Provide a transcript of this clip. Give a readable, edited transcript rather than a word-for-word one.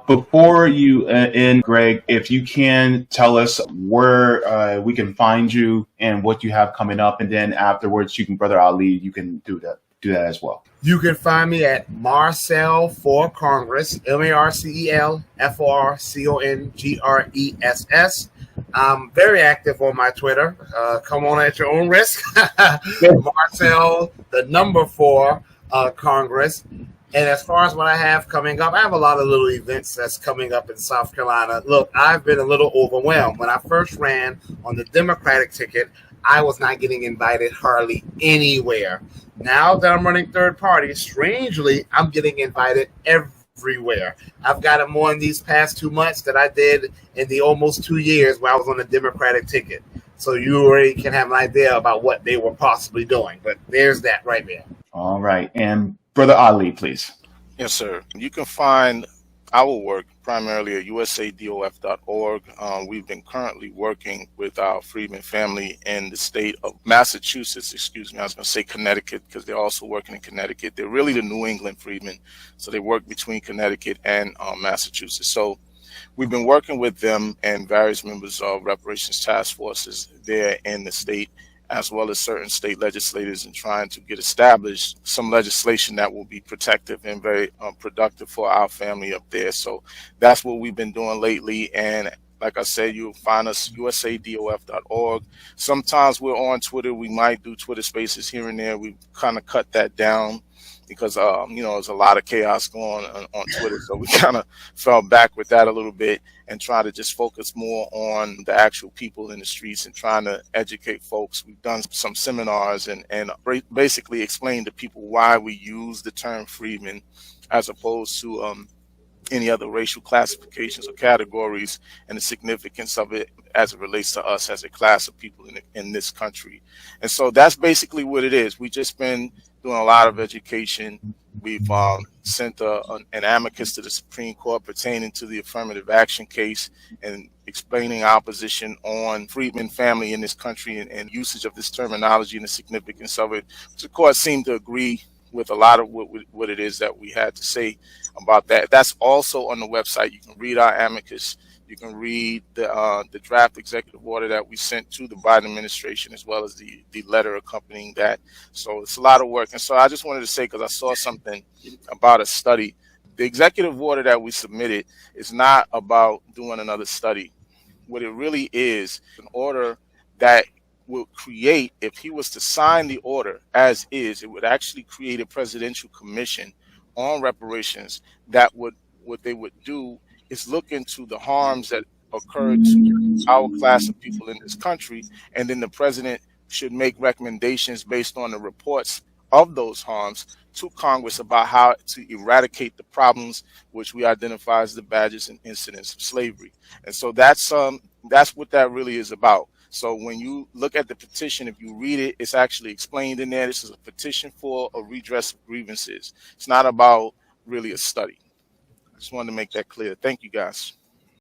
Before you end, Greg, if you can tell us where we can find you and what you have coming up, and then afterwards, you can, Brother Ali, you can do that as well. You can find me at Marcel for Congress, MarcelForCongress. I'm very active on my Twitter. Come on at your own risk. Marcel, the number 4 Congress. And as far as what I have coming up, I have a lot of little events that's coming up in South Carolina. Look, I've been a little overwhelmed. When I first ran on the Democratic ticket, I was not getting invited hardly anywhere. Now that I'm running third party, strangely, I'm getting invited everywhere. I've gotten more in these past 2 months than I did in the almost 2 years where I was on the Democratic ticket. So you already can have an idea about what they were possibly doing. But there's that right there. All right. And Brother Ali, please. Yes, sir. You can find our work primarily at usadof.org. We've been currently working with our freedmen family in the state of Massachusetts, I was going to say Connecticut, because they're also working in Connecticut. They're really the New England freedmen, so they work between Connecticut and Massachusetts. So we've been working with them and various members of reparations task forces there in the state, as well as certain state legislators, in trying to get established some legislation that will be protective and very productive for our family up there. So that's what we've been doing lately. And like I said, you'll find us usadof.org. Sometimes we're on Twitter. We might do Twitter spaces here and there. We kind of cut that down because, there's a lot of chaos going on Twitter. So we kind of fell back with that a little bit and try to just focus more on the actual people in the streets and trying to educate folks. We've done some seminars and basically explain to people why we use the term freedman as opposed to any other racial classifications or categories, and the significance of it as it relates to us as a class of people in this country. And so that's basically what it is. We've just been doing a lot of education. We've sent an amicus to the Supreme Court pertaining to the affirmative action case and explaining our position on freedmen family in this country and usage of this terminology and the significance of it. The court seemed to agree with a lot of what it is that we had to say about that. That's also on the website. You can read our amicus. You can read the draft executive order that we sent to the Biden administration, as well as the letter accompanying that. So it's a lot of work. And so I just wanted to say, because I saw something about a study, the executive order that we submitted is not about doing another study. What it really is, an order that will create, if he was to sign the order as is, it would actually create a presidential commission on reparations that what they would do is look into the harms that occurred to our class of people in this country, and then the president should make recommendations based on the reports of those harms to Congress about how to eradicate the problems which we identify as the badges and incidents of slavery. And so that's what that really is about. So when you look at the petition, if you read it, it's actually explained in there. This is a petition for a redress of grievances. It's not about really a study. I just wanted to make that clear. Thank you, guys.